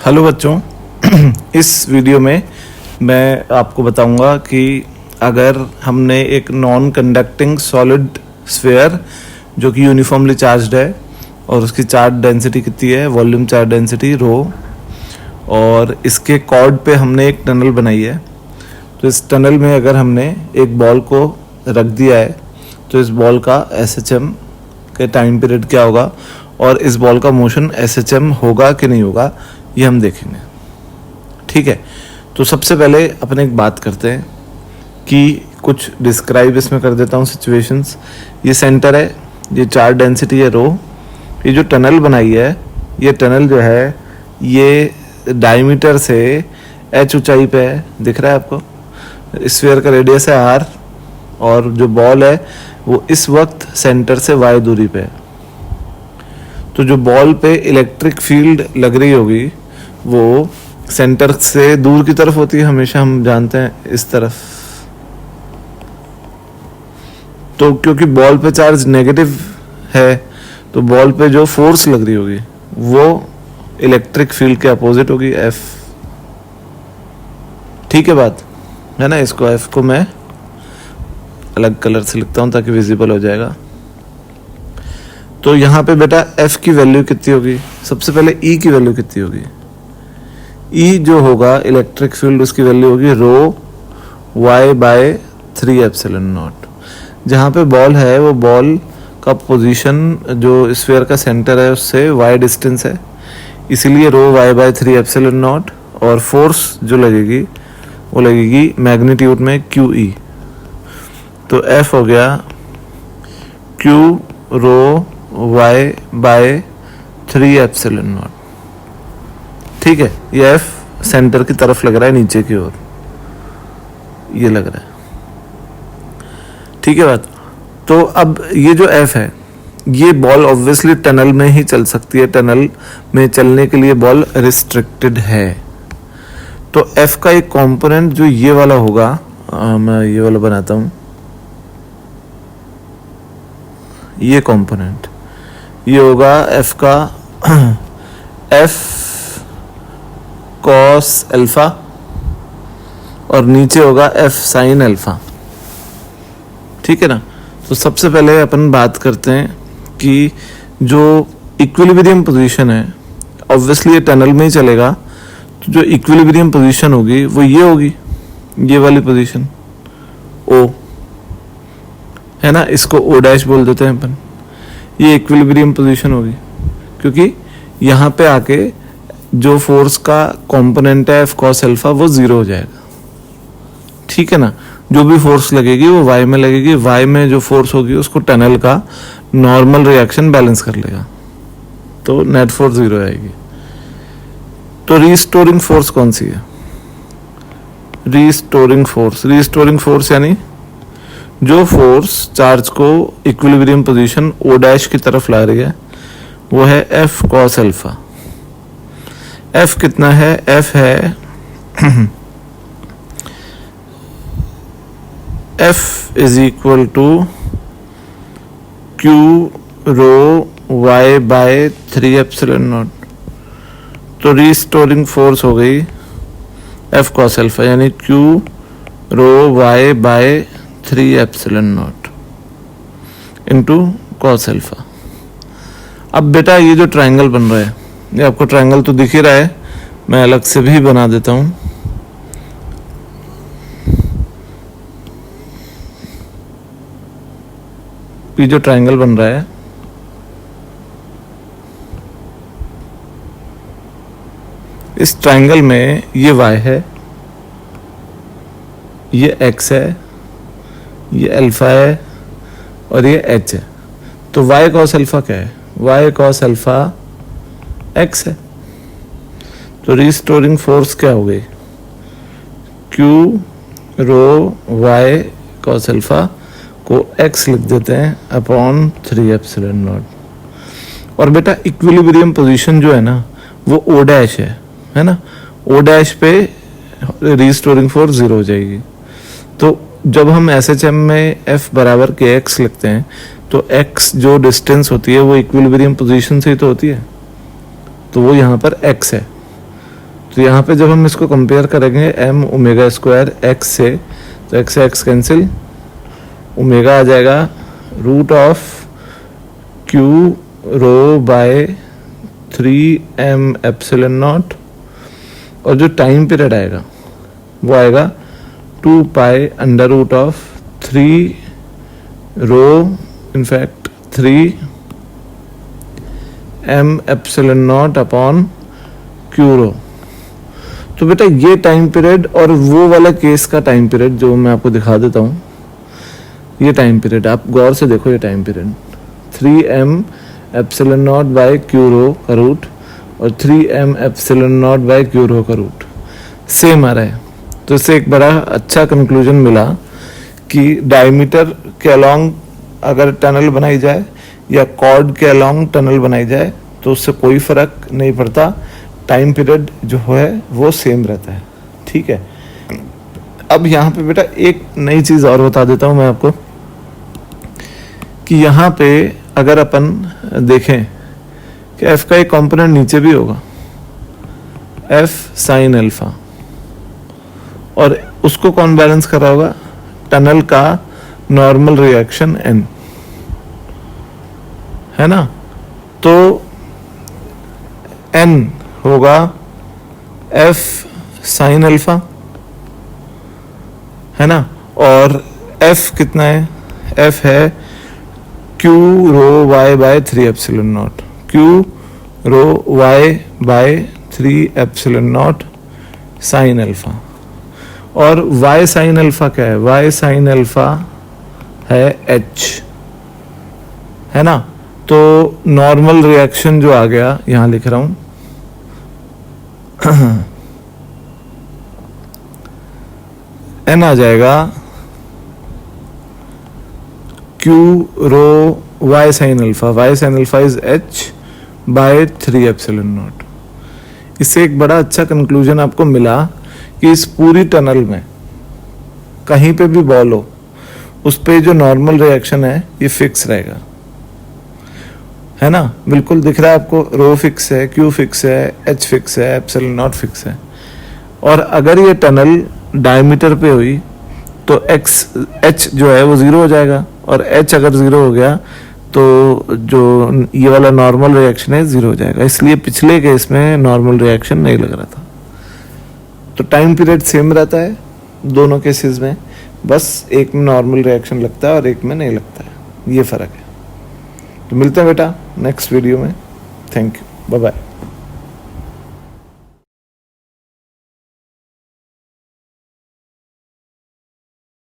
Hello बच्चों। इस video में मैं आपको बताऊंगा कि अगर हमने एक नॉन कंडक्टिंग सॉलिड स्फीयर जो कि यूनिफॉर्मली चार्ज्ड है और उसकी चार्ज डेंसिटी कितनी है, वॉल्यूम चार्ज डेंसिटी रो, और इसके कॉर्ड पे हमने एक टनल बनाई है। तो इस टनल में अगर हमने एक बॉल को रख दिया है तो इस बॉल का SHM के टाइम पीरियड क्या होगा और इस बॉल का मोशन SHM होगा कि नहीं होगा, ये हम देखेंगे। ठीक है, तो सबसे पहले अपन एक बात करते हैं कि कुछ डिस्क्राइब इसमें कर देता हूँ सिचुएशंस। ये सेंटर है, ये चार्ज डेंसिटी है रो। ये जो टनल बनाई है, ये टनल जो है ये डायमीटर से h ऊंचाई पे है, दिख रहा है आपको। स्फीयर का रेडियस है r और जो बॉल है वो इस वक्त सेंटर से y दूरी पे है। तो जो बॉल पे इलेक्ट्रिक फील्ड लग रही होगी वो सेंटर से दूर की तरफ होती है हमेशा, हम जानते हैं इस तरफ। तो क्योंकि बॉल पे चार्ज नेगेटिव है तो बॉल पे जो फोर्स लग रही होगी वो इलेक्ट्रिक फील्ड के अपोजिट होगी, F। ठीक है बात है ना। इसको F को मैं अलग कलर से लिखता हूं ताकि विजिबल हो जाएगा। तो यहाँ पे बेटा F की वैल्यू कितनी होगी, सबसे पहले E की वैल्यू कितनी होगी। E जो होगा इलेक्ट्रिक फील्ड, उसकी वैल्यू होगी रो y/3ε0। जहाँ पे बॉल है वो बॉल का पोजीशन जो स्फीयर का सेंटर है उससे y डिस्टेंस है, इसीलिए रो y/3ε0। और फोर्स जो लगेगी वो लगेगी मैग्नीट्यूड में QE। तो F हो गया Q रो y/3ε0। ठीक है, ये F सेंटर की तरफ लग रहा है, नीचे की ओर ये लग रहा है। ठीक है बात। तो अब ये जो F है, ये बॉल ऑब्वियसली टनल में ही चल सकती है, टनल में चलने के लिए बॉल रिस्ट्रिक्टेड है। तो F का एक कंपोनेंट जो ये वाला होगा, मैं ये वाला बनाता हूं, ये कंपोनेंट ये होगा F का F cos अल्फा और नीचे होगा F sin अल्फा। ठीक है ना। तो सबसे पहले अपन बात करते हैं कि जो इक्विलिब्रियम पोजीशन है, ऑब्वियसली ये टनल में ही चलेगा, तो जो इक्विलिब्रियम पोजीशन होगी वो ये होगी, ये वाली पोजीशन O है ना। इसको O' बोल देते हैं अपन। ये इक्विलिब्रियम पोजीशन होगी क्योंकि यहाँ पे आके जो फोर्स का कंपोनेंट है F cos अल्फा वो 0 हो जाएगा। ठीक है ना। जो भी फोर्स लगेगी वो y में लगेगी, y में जो फोर्स होगी उसको टनल का नॉर्मल रिएक्शन बैलेंस कर लेगा, तो नेट फोर्स 0 आएगी। तो रीस्टोरिंग फोर्स कौन सी है, रीस्टोरिंग फोर्स यानी जो फोर्स चार्ज को इक्विलिब्रियम पोजीशन O' की तरफ ला रही है वो है F cos अल्फा। F कितना है, F है F is equal to Q rho y/3ε0। तो रीस्टोरिंग फोर्स हो गई F cos अल्फा यानी Q rho y/3ε0 into cos alpha. अब बेटा ये जो ट्रायंगल बन रहा है, ये आपको ट्रायंगल तो दिख ही रहा है, मैं अलग से भी बना देता हूं। ये जो ट्रायंगल बन रहा है इस ट्रायंगल में ये y है, ये x है, ये अल्फा है और ये h है। तो y cos अल्फा क्या है, y cos अल्फा x है। तो रीस्टोरिंग फोर्स क्या हो गई, Q rho y cos alpha को x लिख देते हैं अपॉन 3ε0। और बेटा इक्विलिब्रियम पोजीशन जो है ना वो O' है ना, O' पे रीस्टोरिंग फोर्स 0 हो जाएगी। तो जब हम SHM में F बराबर kx लिखते हैं तो x जो डिस्टेंस होती है वो इक्विलिब्रियम पोजीशन से ही तो होती है, तो वो यहाँ पर x है। तो यहाँ पे जब हम इसको कंपेयर करेंगे m ओमेगा स्क्वायर x से, तो x से x कैंसिल, ओमेगा आ जाएगा root of q rho by 3m epsilon naught, और जो टाइम पीरियड आएगा वो आएगा 2 pi under root of 3 rho in fact 3m epsilon naught upon q rho. तो बेटा ये टाइम पीरियड और वो वाला केस का टाइम पीरियड जो मैं आपको दिखा देता हूँ, ये टाइम पीरियड आप गौर से देखो, ये time period 3m epsilon naught by q rho का रूट और 3m epsilon naught by q rho का रूट सेम आ रहा है। तो इससे एक बड़ा अच्छा कंक्लूजन मिला कि डायमीटर के अलोंग अगर टनल बनाई जाए या कॉर्ड के अलोंग टनल बनाई जाए तो उससे कोई फर्क नहीं पड़ता, टाइम पीरियड जो है वो सेम रहता है। ठीक है, अब यहाँ पे बेटा एक नई चीज़ और बता देता हूँ मैं आपको कि यहाँ पे अगर अपन देखें कि f का एक कंपोनेंट नीचे भी होगा, f साइन अल्फा, और उसको कौन बैलेंस कर रहा होगा? टनल का नॉर्मल रिएक्शन n, है ना। तो n होगा f साइन अल्फा, है ना, और f कितना है? f है q rho y by 3 epsilon nought, q rho y by 3 epsilon nought sine alpha. और y साइन अल्फा क्या है? y साइन अल्फा है h, है ना। तो नॉर्मल रिएक्शन जो आ गया, यहां लिख रहा हूं n आ जाएगा q rho y sine alpha is h by 3 epsilon naught. इससे एक बड़ा अच्छा कंक्लूजन आपको मिला कि इस पूरी टनल में कहीं पे भी बॉल हो, उस पे जो नॉर्मल रिएक्शन है ये फिक्स रहेगा, है ना। बिल्कुल दिख रहा है आपको, रो फिक्स है, क्यू फिक्स है, एच फिक्स है, एप्सिलॉन नॉट फिक्स है। और अगर ये टनल डायमीटर पे हुई तो एच जो है वो 0 हो जाएगा, और एच अगर 0 हो गया तो जो ये वाला नॉर्मल रिएक्शन है 0 हो जाएगा। इसलिए पिछले केस में नॉर्मल रिएक्शन नहीं लग रहा था। तो टाइम पीरियड सेम रहता है दोनों केसेस में, बस एक में नॉर्मल रिएक्शन लगता है और एक में नहीं लगता है, ये फ़र्क है। तो मिलते हैं बेटा नेक्स्ट वीडियो में। Thank you, bye bye.